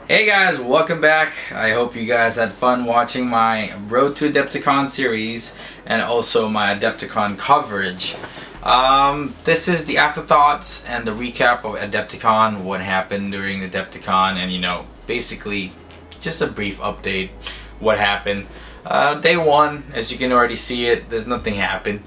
Hey guys, welcome back. I hope you guys had fun watching my Road to Adepticon series and also my Adepticon coverage. This is the afterthoughts and the recap of Adepticon, what happened during Adepticon, and basically just a brief update what happened. Day one, as you can already see it, there's nothing happened.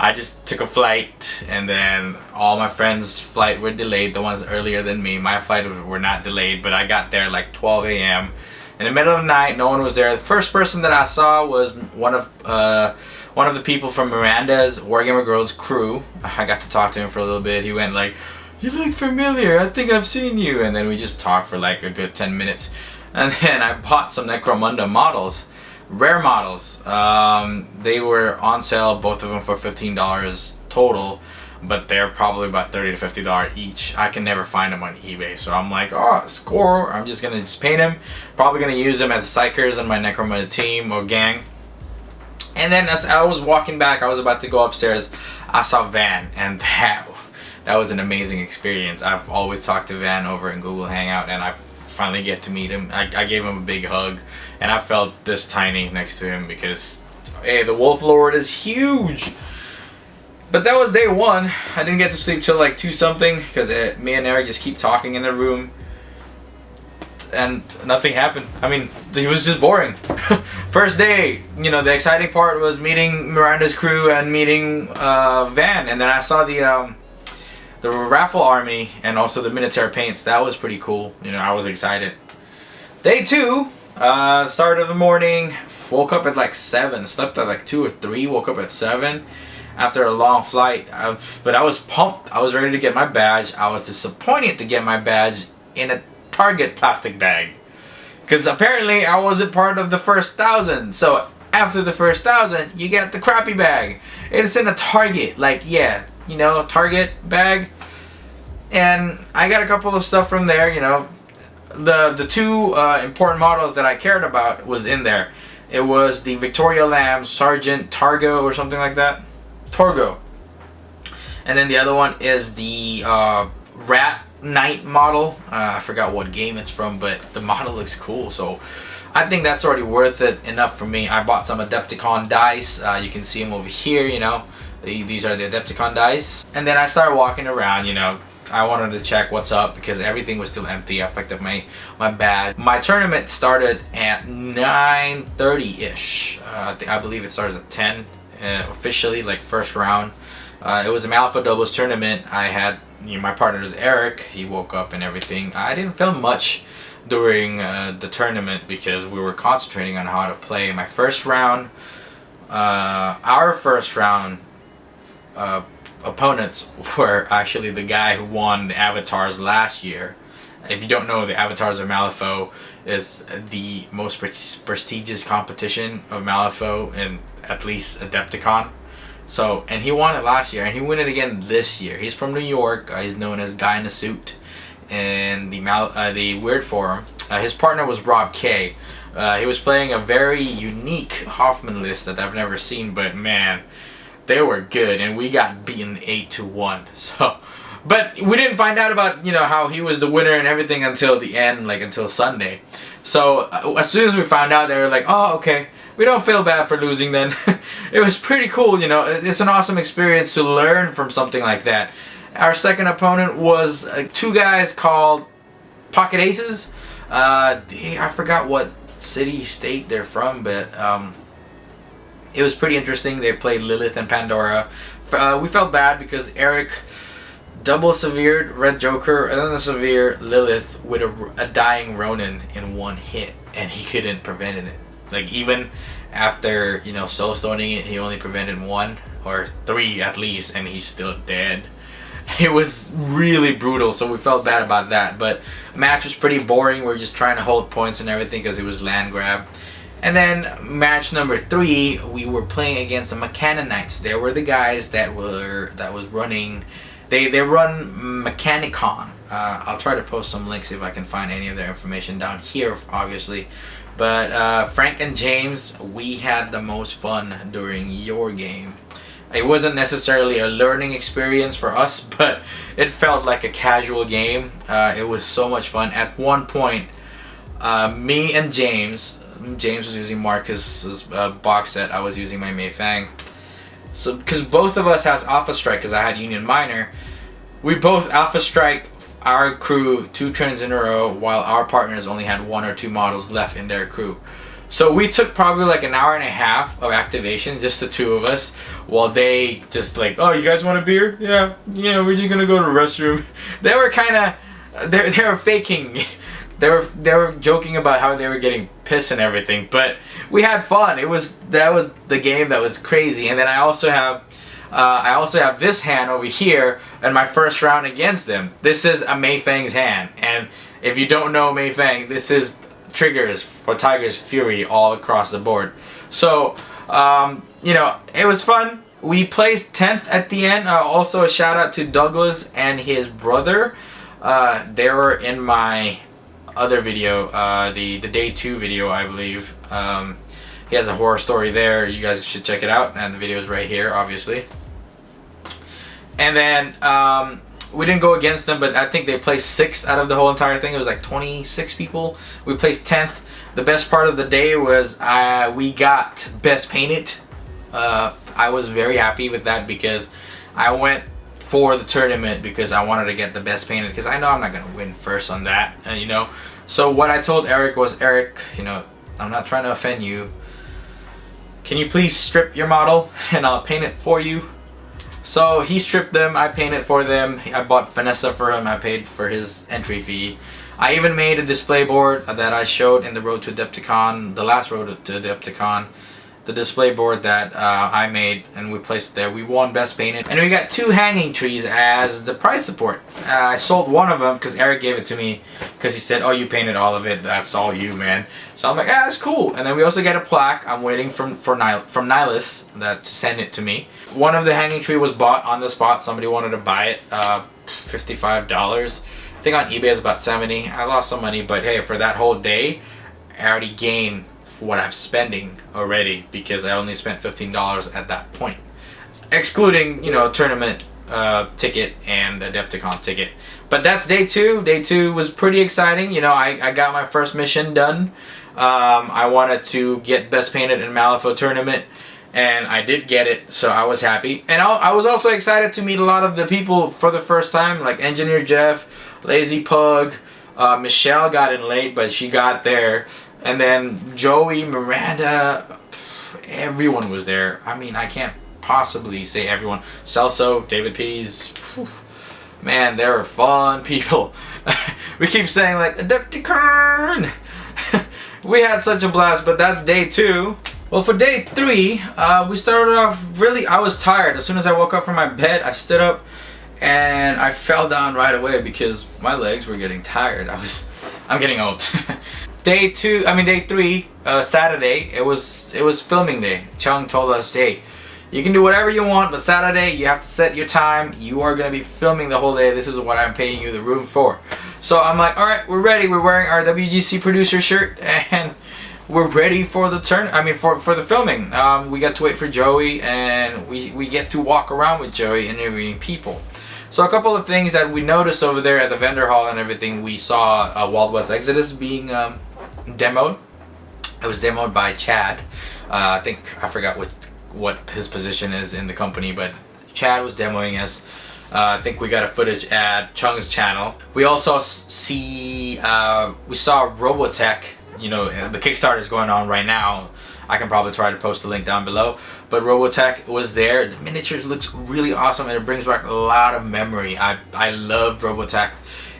I just took a flight, and then all my friends' flight were delayed, the ones earlier than me. My flight were not delayed, but I got there like 12 a.m. In the middle of the night, no one was there. The first person that I saw was one of the people from Miranda's Wargamer Girls crew. I got to talk to him for a little bit. He went like, "You look familiar, I think I've seen you." And then we just talked for like a good 10 minutes. And then I bought some Necromunda models. Rare models. They were on sale, both of them for $15 total, but they're probably about $30 to $50 each. I can never find them on eBay, so I'm like, oh, score! I'm just gonna paint them. Probably gonna use them as psychers on my Necromunda team or gang. And then as I was walking back, I was about to go upstairs. I saw Van, and that was an amazing experience. I've always talked to Van over in Google Hangout, and I finally get to meet him. I gave him a big hug, and I felt this tiny next to him because, hey, the Wolf Lord is huge. But that was day one. I didn't get to sleep till like 2 something because me and Eric just keep talking in the room, and nothing happened. I mean, it was just boring. First day, the exciting part was meeting Miranda's crew and meeting Van, and then I saw the raffle army and also the Minitaire paints. That was pretty cool. I was excited. Day 2, start of the morning, woke up at like 7, slept at like 2 or 3, woke up at 7 after a long flight. But I was pumped. I was ready to get my badge. I was disappointed to get my badge in a Target plastic bag, because apparently I wasn't part of the first 1,000. So after the first 1,000, you get the crappy bag. It's in a Target, like, yeah, Target bag. And I got a couple of stuff from there. The 2 important models that I cared about was in there. It was the Victoria Lamb Sergeant Targo or something like that, Torgo, and then the other one is the Rat Knight model. I forgot what game it's from, but the model looks cool, so I think that's already worth it enough for me. I bought some Adepticon dice. You can see them over here. These are the Adepticon dice. And then I started walking around. I wanted to check what's up because everything was still empty. I picked up my badge. My tournament started at 9:30-ish. I believe it starts at 10 officially, like first round. It was a Malifaux doubles tournament. I had my partner is Eric. He woke up and everything. I didn't film much during the tournament because we were concentrating on how to play. My first round, our first round opponents were actually the guy who won the Avatars last year. If you don't know, the Avatars of Malifaux is the most prestigious competition of Malifaux in at least Adepticon. So, and he won it last year, and he won it again this year. He's from New York. He's known as Guy in a Suit in the Weird Forum. His partner was Rob K. He was playing a very unique Hoffman list that I've never seen, but man, they were good, and we got beaten 8-1. So, but we didn't find out about how he was the winner and everything until the end, like until Sunday. So as soon as we found out, they were like, "Oh, okay, we don't feel bad for losing then." It was pretty cool. It's an awesome experience to learn from something like that. Our second opponent was 2 guys called Pocket Aces. I forgot what city, state they're from, but it was pretty interesting. They played Lilith and Pandora. We felt bad because Eric double severed Red Joker and then a severe Lilith with a dying Ronin in 1 hit, and he couldn't prevent it. Like, even after soul stoning it, he only prevented 1 or 3 at least, and he's still dead. It was really brutal, so we felt bad about that. But match was pretty boring. We were just trying to hold points and everything because it was land grab. And then match number 3, we were playing against the Mechanonites. They were the guys that was running. They run Mechanicon. I'll try to post some links if I can find any of their information down here, obviously. But Frank and James, we had the most fun during your game. It wasn't necessarily a learning experience for us, but it felt like a casual game. It was so much fun. At one point, me and James was using Marcus's box set. I was using my Mei Fang. So, because both of us has Alpha Strike, because I had Union Minor, we both Alpha Strike our crew 2 turns in a row, while our partners only had 1 or 2 models left in their crew. So we took probably like an hour and a half of activation, just the 2 of us, while they just like, oh, you guys want a beer? Yeah, we're just gonna go to the restroom. They were kind of, they were faking. They were joking about how they were getting pissed and everything, but we had fun. That was the game that was crazy. And then I also have this hand over here in my first round against them. This is a Mei Fang's hand, and if you don't know Mei Fang, this is triggers for Tiger's Fury all across the board. So it was fun. We placed 10th at the end. Also a shout out to Douglas and his brother. They were in my other video, the day 2 video, I believe. He has a horror story there. You guys should check it out, and the video is right here, obviously. And then we didn't go against them, but I think they placed 6th out of the whole entire thing. It was like 26 people. We placed 10th. The best part of the day was we got Best Painted. I was very happy with that, because I went for the tournament because I wanted to get the Best Painted, because I know I'm not going to win first on that, So what I told Eric was, Eric, I'm not trying to offend you. Can you please strip your model and I'll paint it for you? So he stripped them, I painted for them. I bought Vanessa for him, I paid for his entry fee. I even made a display board that I showed in the Road to Adepticon, the last Road to Adepticon. The display board that I made, and we placed it there. We won Best Painted. And we got 2 hanging trees as the prize support. I sold one of them because Eric gave it to me, because he said, oh, you painted all of it. That's all you, man. So I'm like, that's cool. And then we also get a plaque. I'm waiting from Nihilus to send it to me. One of the hanging tree was bought on the spot. Somebody wanted to buy it. $55. I think on eBay it's about $70. I lost some money, but hey, for that whole day, I already gained what I'm spending already, because I only spent $15 at that point, excluding tournament ticket and the Adepticon ticket. But that's day 2. Day 2 was pretty exciting. I got my first mission done. I wanted to get Best Painted in Malifaux tournament, and I did get it, so I was happy. And I was also excited to meet a lot of the people for the first time, like Engineer Jeff, Lazy Pug, Michelle got in late, but she got there. And then Joey, Miranda, everyone was there. I mean, I can't possibly say everyone. Celso, David Pease, man, they were fun people. We keep saying like, Adepticon! We had such a blast, but that's day 2. Well, for day 3, we started off really, I was tired. As soon as I woke up from my bed, I stood up and I fell down right away because my legs were getting tired. I'm getting old. Day 3, Saturday, it was filming day. Chung told us, hey, you can do whatever you want, but Saturday you have to set your time. You are going to be filming the whole day. This is what I'm paying you the room for. So I'm like, alright, we're ready. We're wearing our WGC producer shirt, and we're ready for the for the filming. We got to wait for Joey, and we get to walk around with Joey interviewing people. So a couple of things that we noticed over there at the vendor hall and everything, we saw Wild West Exodus being demoed. It was demoed by Chad. I forgot what his position is in the company, but Chad was demoing us. I think we got a footage at Chung's channel. We also we saw Robotech. The Kickstarter is going on right now. I can probably try to post the link down below. But Robotech was there. The miniatures looks really awesome, and it brings back a lot of memory. I love Robotech.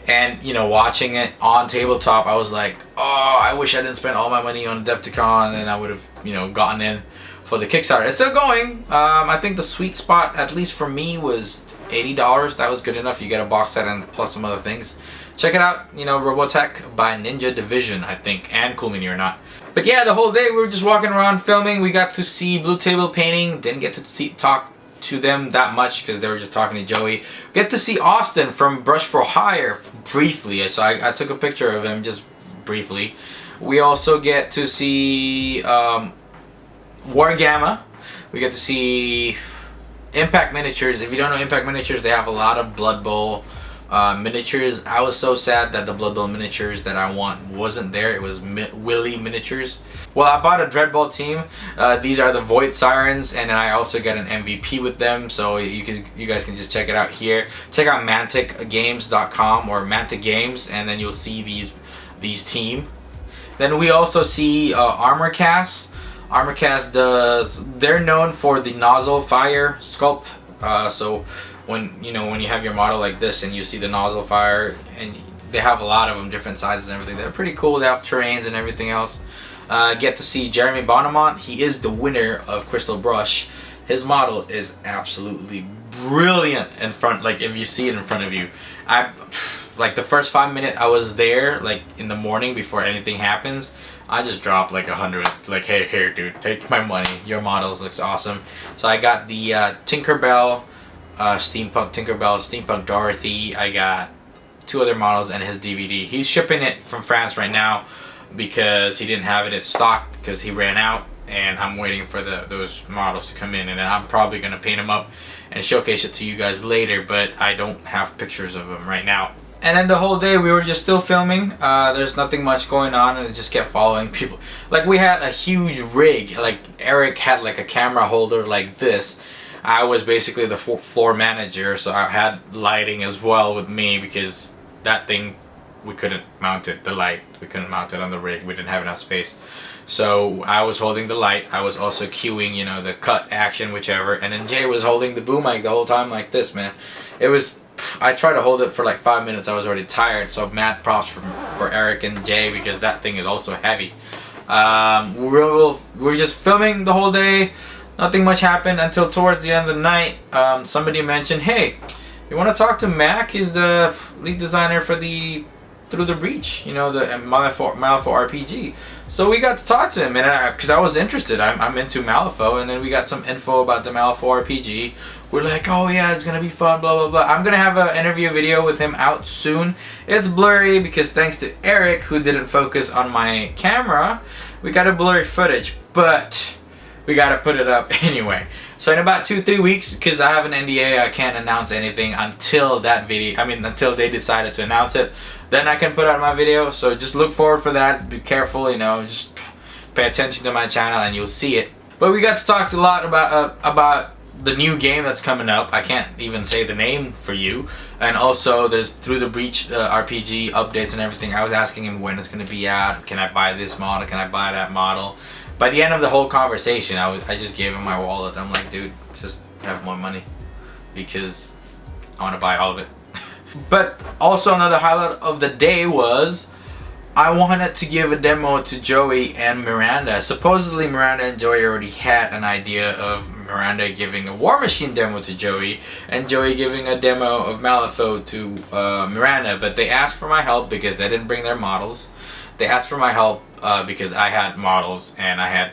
And, watching it on Tabletop, I was like, oh, I wish I didn't spend all my money on Adepticon, and I would have, gotten in for the Kickstarter. It's still going. I think the sweet spot, at least for me, was $80. That was good enough. You get a box set and plus some other things. Check it out, Robotech by Ninja Division, I think, and Cool Mini or Not. But yeah, the whole day we were just walking around filming. We got to see Blue Table Painting. Didn't get to talk to them that much because they were just talking to Joey. Get to see Austin from Brush for Hire briefly. So I took a picture of him just briefly. We also get to see War Gamma. We get to see Impact Miniatures. If you don't know Impact Miniatures, they have a lot of Blood Bowl miniatures. I was so sad that the Blood Bowl miniatures that I want wasn't there. It was Willy Miniatures. Well, I bought a Dreadball team. These are the Void Sirens, and then I also get an MVP with them. So you guys can just check it out here. Check out manticgames.com or Mantic Games, and then you'll see these team. Then we also see Armorcast. Armorcast they're known for the nozzle fire sculpt. So when you have your model like this and you see the nozzle fire, and they have a lot of them, different sizes and everything. They're pretty cool. They have terrains and everything else. Get to see Jeremy Bonamont. He is the winner of Crystal Brush. His model is absolutely brilliant in front. Like if you see it in front of you, like the first 5 minutes I was there, like in the morning before anything happens, I just dropped like 100. Like, hey, here, dude, take my money. Your models looks awesome. So I got the Tinkerbell, Steampunk Dorothy. I got 2 other models and his DVD. He's shipping it from France right now because he didn't have it in stock because he ran out, and I'm waiting for those models to come in, and then I'm probably gonna paint them up and showcase it to you guys later, but I don't have pictures of them right now. And then the whole day we were just still filming. There's nothing much going on, and it just kept following people. Like we had a huge rig. Like Eric had like a camera holder like this. I was basically the floor manager, so I had lighting as well with me because that thing, we couldn't mount it, the light. We couldn't mount it on the rig. We didn't have enough space. So I was holding the light. I was also cueing, the cut, action, whichever. And then Jay was holding the boom mic the whole time like this, man. It was, I tried to hold it for like 5 minutes. I was already tired. So mad props for Eric and Jay because that thing is also heavy. We're just filming the whole day. Nothing much happened until towards the end of the night. Somebody mentioned, hey, you want to talk to Mac? He's the lead designer for the Through the Breach, the Malifaux RPG. So we got to talk to him, and because I was interested, I'm into Malifaux, and then we got some info about the Malifaux RPG. We're like, oh yeah, it's gonna be fun, blah blah blah. I'm gonna have an interview video with him out soon. It's blurry because thanks to Eric, who didn't focus on my camera, we got a blurry footage, but we gotta put it up anyway. So in about 2-3 weeks, because I have an NDA, I can't announce anything until that video. Until they decided to announce it. Then I can put out my video. So just look forward for that. Be careful, just pay attention to my channel and you'll see it. But we got to talk a lot about the new game that's coming up. I can't even say the name for you. And also there's Through the Breach RPG updates and everything. I was asking him when it's going to be out. Can I buy this model? Can I buy that model? By the end of the whole conversation, I just gave him my wallet. I'm like, dude, just have more money because I want to buy all of it. But also another highlight of the day was I wanted to give a demo to Joey and Miranda. Supposedly Miranda and Joey already had an idea of Miranda giving a War Machine demo to Joey and Joey giving a demo of Malifaux to Miranda, but they asked for my help because they didn't bring their models. They asked for my help because I had models and I had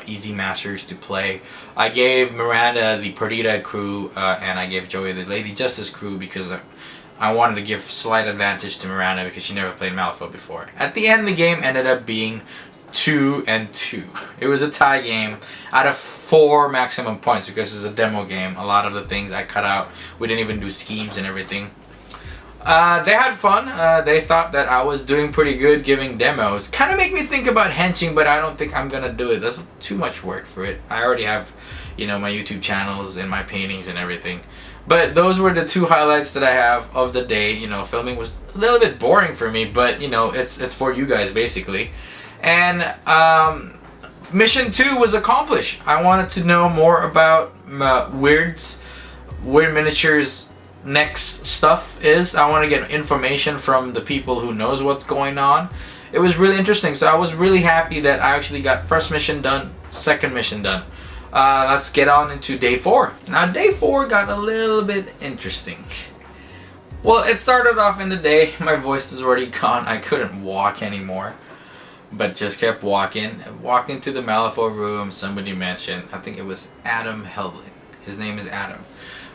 easy masters to play. I gave Miranda the Perdita crew and I gave Joey the Lady Justice crew because I wanted to give slight advantage to Miranda because she never played Malifaux before. At the end, the game ended up being 2-2. It was a tie game out of 4 maximum points because it was a demo game. A lot of the things I cut out. We didn't even do schemes and everything. They had fun. They thought that I was doing pretty good giving demos. Kind of make me think about henching, but I don't think I'm gonna do it. That's too much work for it. I already have, my YouTube channels and my paintings and everything. But those were the 2 highlights that I have of the day. Filming was a little bit boring for me, but it's for you guys basically. And mission 2 was accomplished. I wanted to know more about Weird Miniatures next stuff is. I want to get information from the people who knows what's going on. It was really interesting, so I was really happy that I actually got first mission done, second mission done. Let's get on into day 4. Now day 4 got a little bit interesting. Well, it started off in the day, my voice is already gone, I couldn't walk anymore, but just kept walking. Walked into the Malifaux room, somebody mentioned, I think it was Adam Helbling, his name is Adam.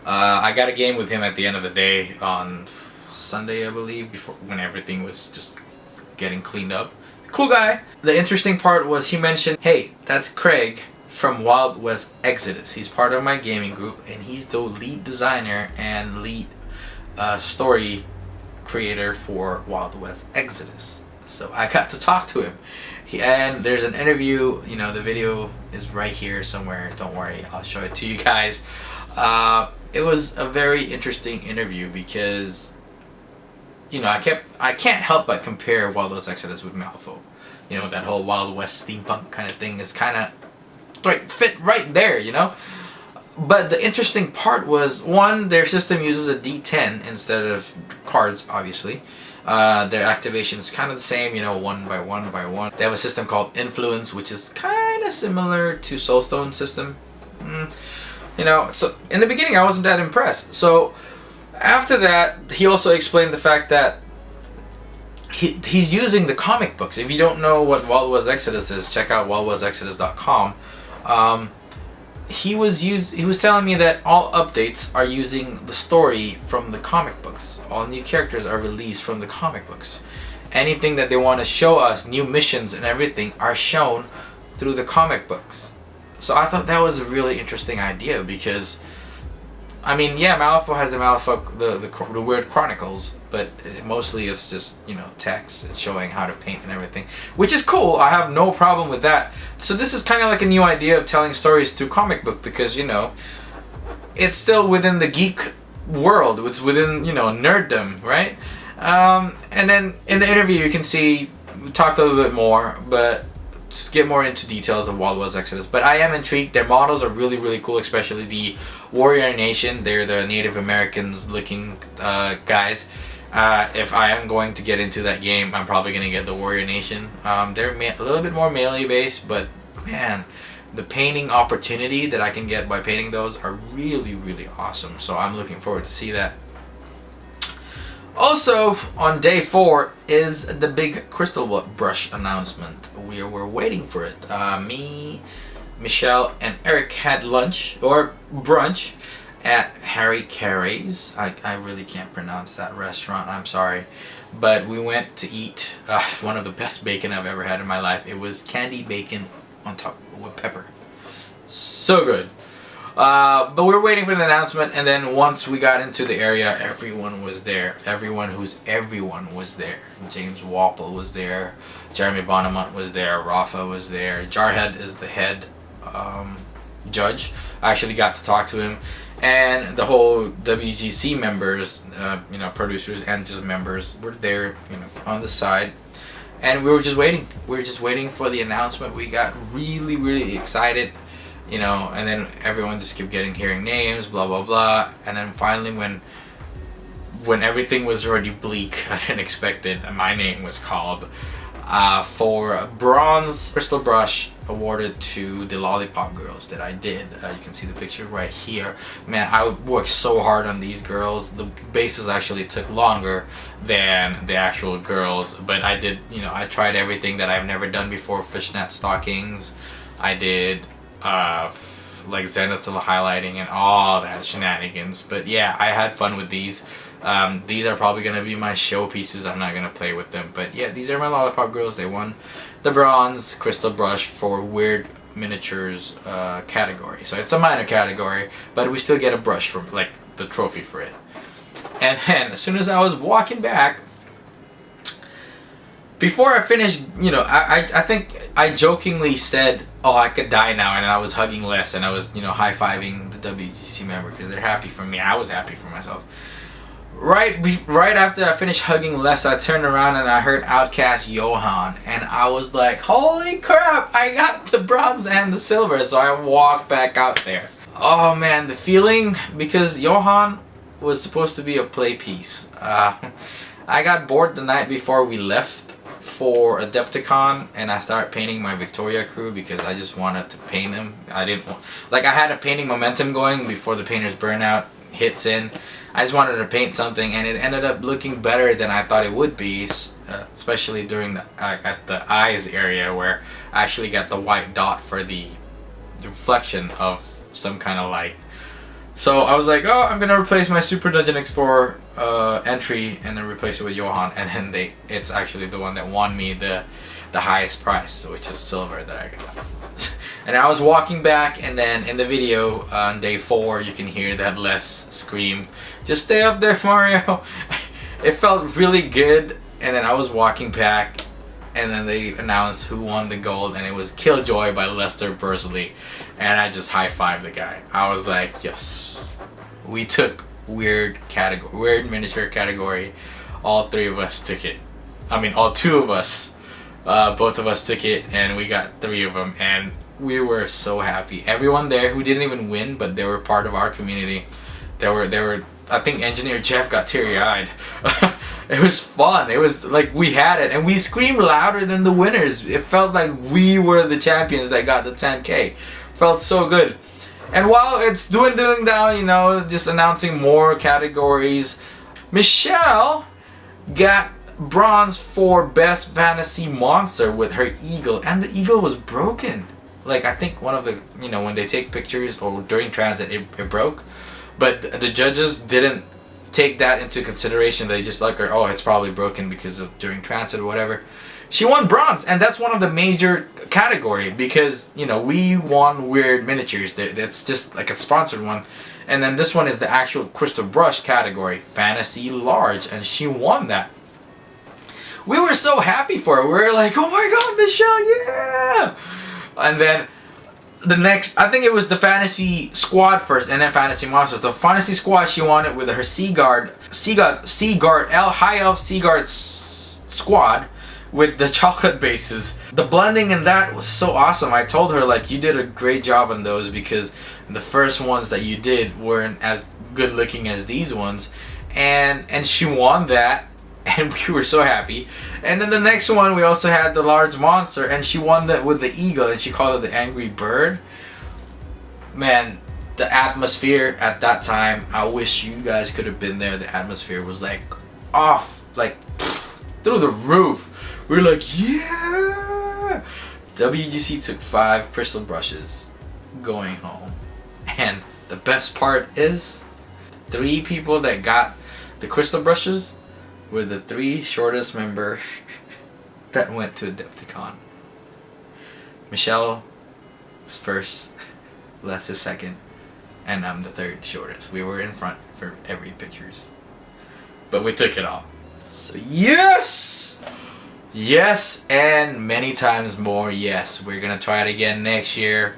I got a game with him at the end of the day on Sunday, I believe, when everything was just getting cleaned up. Cool guy. The interesting part was he mentioned, hey, that's Craig. from Wild West Exodus. He's part of my gaming group, and he's the lead designer and lead story creator for Wild West Exodus. So I got to talk to him. And there's an interview, you know, the video is right here somewhere. Don't worry, I'll show it to you guys. It was a very interesting interview because, you know, I can't help but compare Wild West Exodus with Malifaux. You know, that whole Wild West steampunk kind of thing is kind of fit right there, you know. But the interesting part was, one, their system uses a D10 instead of cards, obviously. Their activation is kind of the same, you know, one by one by one. They have a system called Influence, which is kind of similar to Soulstone system. You know, so in the beginning I wasn't that impressed. So after that, he also explained the fact that he's using the comic books. If you don't know what Wild West Exodus is, check out wildwestexodus.com. He was telling me that all updates are using the story from the comic books. All new characters are released from the comic books. Anything that they want to show us, new missions and everything, are shown through the comic books. So I thought that was a really interesting idea because, I mean, yeah, Malifaux has the weird chronicles, but mostly it's just, you know, text. It's showing how to paint and everything, which is cool. I have no problem with that. So this is kind of like a new idea of telling stories through comic book because, you know, it's still within the geek world. It's within, you know, nerddom, right? And then in the interview you can see, we talked a little bit more, but just get more into details of Wild West Exodus. But I am intrigued. Their models are really, really cool, especially the Warrior Nation. They're the Native Americans looking guys. If I am going to get into that game, I'm probably going to get the Warrior Nation. They're a little bit more melee based, but man, the painting opportunity that I can get by painting those are really, really awesome. So I'm looking forward to see that. Also, on day 4 is the big crystal brush announcement. We were waiting for it. Me, Michelle, and Eric had lunch, or brunch, at Harry Caray's. I really can't pronounce that restaurant, I'm sorry. But we went to eat one of the best bacon I've ever had in my life. It was candy bacon on top with pepper. So good. But we were waiting for the announcement, and then once we got into the area, everyone was there. Everyone was there. James Wapple was there. Jeremy Bonamont was there. Rafa was there. Jarhead is the head judge. I actually got to talk to him. And the whole WGC members, you know, producers and just members were there, you know, on the side. And we were just waiting. We were just waiting for the announcement. We got really, really excited. You know, and then everyone just kept hearing names, blah blah blah, and then finally when everything was already bleak, I didn't expect it, and my name was called for bronze crystal brush awarded to the Lollipop Girls that I did. You can see the picture right here. Man, I worked so hard on these girls. The bases actually took longer than the actual girls, but I did, you know, I tried everything that I've never done before. Fishnet stockings, I did like zenithal highlighting and all that shenanigans. But yeah, I had fun with these. These are probably gonna be my show pieces. I'm not gonna play with them, but yeah, these are my Lollipop Girls. They won the bronze crystal brush for weird miniatures category, so it's a minor category, but we still get a brush for like the trophy for it. And then as soon as I was walking back, before I finished, you know, I think I jokingly said, oh, I could die now, and I was hugging Les, and I was, you know, high-fiving the WGC member because they're happy for me. I was happy for myself. Right after I finished hugging Les, I turned around and I heard Outcast Johan, and I was like, holy crap, I got the bronze and the silver. So I walked back out there. Oh man, the feeling, because Johan was supposed to be a play piece. I got bored the night before we left for Adepticon, and I started painting my Victoria crew because I just wanted to paint them. I had a painting momentum going before the painter's burnout hits in. I just wanted to paint something, and it ended up looking better than I thought it would be, especially during at the eyes area where I actually got the white dot for the reflection of some kind of light. So I was like, oh, I'm gonna replace my Super Dungeon Explorer entry and then replace it with Johan, and then it's actually the one that won me the highest price, which is silver that I got. And I was walking back, and then in the video on day 4, you can hear that Les scream, "Just stay up there, Mario." It felt really good. And then I was walking back, and then they announced who won the gold, and it was Killjoy by Lester Bursley. And I just high-fived the guy. I was like, yes, we took weird miniature category. All 3 of us took it. I mean, all 2 of us. Both of us took it, and we got 3 of them, and we were so happy. Everyone there who didn't even win, but they were part of our community. They were. I think Engineer Jeff got teary-eyed. It was fun. It was like we had it, and we screamed louder than the winners. It felt like we were the champions that got the 10K. Felt so good. And while it's dwindling down, you know, just announcing more categories, Michelle got bronze for Best Fantasy Monster with her eagle, and the eagle was broken. Like, I think one of the, you know, when they take pictures or during transit, it broke. But the judges didn't take that into consideration. They just like, oh, it's probably broken because of during transit or whatever. She won bronze, and that's one of the major category because, you know, we won weird miniatures. That's just like a sponsored one. And then this one is the actual Crystal Brush category, Fantasy Large, and she won that. We were so happy for her. We were like, oh my god, Michelle, yeah! And then the next, I think it was the Fantasy Squad first, and then Fantasy Monsters. The Fantasy Squad, she won it with her High Elf Seaguard Squad with the chocolate bases. The blending in that was so awesome. I told her, like, you did a great job on those because the first ones that you did weren't as good looking as these ones. And she won that. And we were so happy. And then the next one, we also had the large monster, and she won that with the eagle, and she called it the Angry Bird. Man, the atmosphere at that time, I wish you guys could have been there. The atmosphere was like off, like through the roof. We were like, yeah! WGC took 5 crystal brushes going home. And the best part is, 3 people that got the crystal brushes were the 3 shortest members that went to Adepticon. Michelle was first, Les is second, and I'm the 3rd shortest. We were in front for every pictures. But we took it all. So yes! Yes, and many times more yes. We're gonna try it again next year.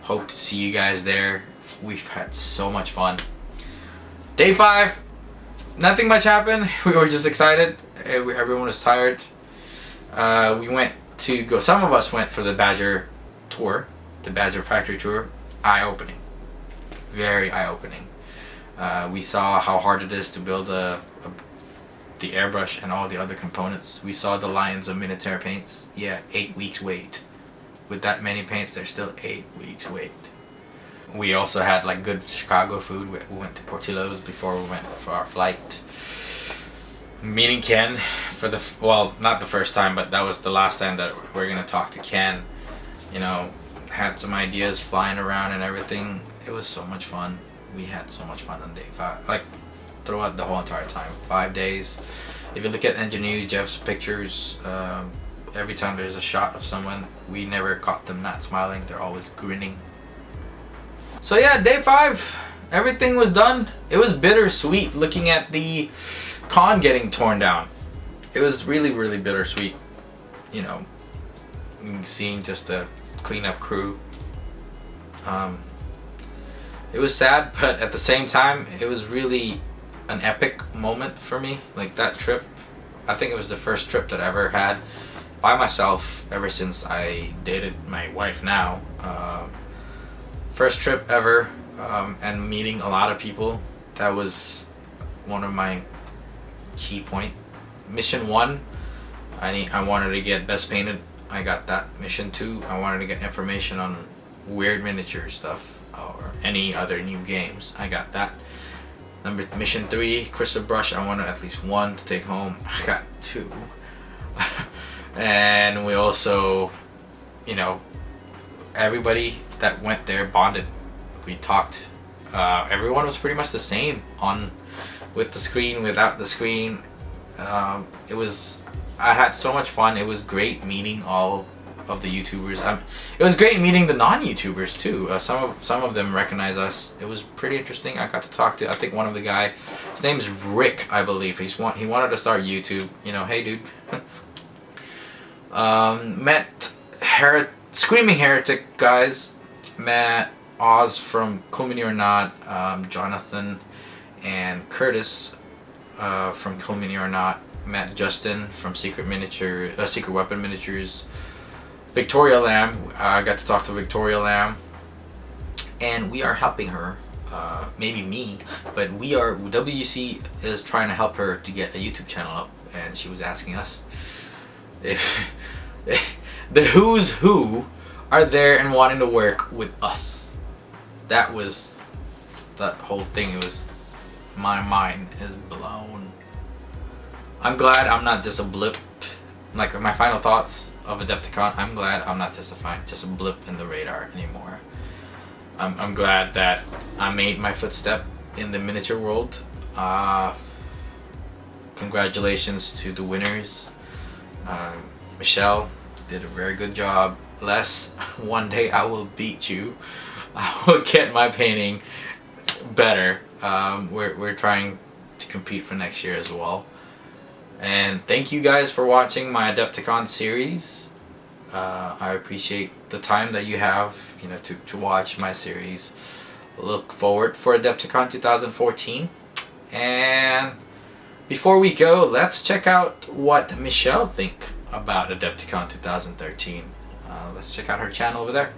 Hope to see you guys there. We've had so much fun. Day 5. Nothing much happened. We were just excited. Everyone was tired. We went to go. Some of us went for the Badger tour, the Badger factory tour. Eye-opening, very eye-opening. We saw how hard it is to build the airbrush and all the other components. We saw the lines of Minitaire paints. Yeah, 8 weeks wait. With that many paints, there's still 8 weeks wait. We also had like good Chicago food. We went to Portillo's before we went for our flight. Meeting Ken for the, well, not the first time, but that was the last time that we're gonna talk to Ken. You know, had some ideas flying around and everything. It was so much fun. We had so much fun on day 5. Like throughout the whole entire time. 5 days. If you look at Engineer Jeff's pictures, every time there's a shot of someone, we never caught them not smiling. They're always grinning. So yeah, day 5, everything was done. It was bittersweet looking at the con getting torn down. It was really, really bittersweet. You know, seeing just the cleanup crew. It was sad, but at the same time, it was really an epic moment for me. Like that trip, I think it was the first trip that I ever had by myself ever since I dated my wife now. First trip ever, and meeting a lot of people. That was one of my key point. Mission 1, I wanted to get best painted. I got that. Mission 2, I wanted to get information on weird miniature stuff or any other new games. I got that. Mission 3, crystal brush. I wanted at least 1 to take home. I got 2. And we also, you know, everybody that went there bonded. We talked. Everyone was pretty much the same on with the screen, without the screen. I had so much fun. It was great meeting all of the YouTubers. It was great meeting the non-YouTubers too. Some of them recognize us. It was pretty interesting. I got to talk to, I think, one of the guy. His name's Rick, I believe. He wanted to start YouTube. You know, hey dude. Met Screaming Heretic guys. Met Oz from Cool Mini or Not. Jonathan and Curtis from Cool Mini or Not. Met Justin from Secret Weapon Miniatures. Victoria Lamb, I got to talk to Victoria Lamb, and we are helping her, maybe me, but WGC is trying to help her to get a YouTube channel up, and she was asking us if the who's who are there and wanting to work with us. That whole thing, it was, my mind is blown. I'm glad I'm not just a blip. Like, my final thoughts of Adepticon, I'm glad I'm not just a blip in the radar anymore. I'm glad that I made my footstep in the miniature world. Congratulations to the winners. Michelle did a very good job. Les, one day I will beat you. I will get my painting better. We're trying to compete for next year as well. And thank you guys for watching my Adepticon series. I appreciate the time that you have, you know, to watch my series. Look forward for Adepticon 2014. And before we go, let's check out what Michelle think about Adepticon 2013. Let's check out her channel over there.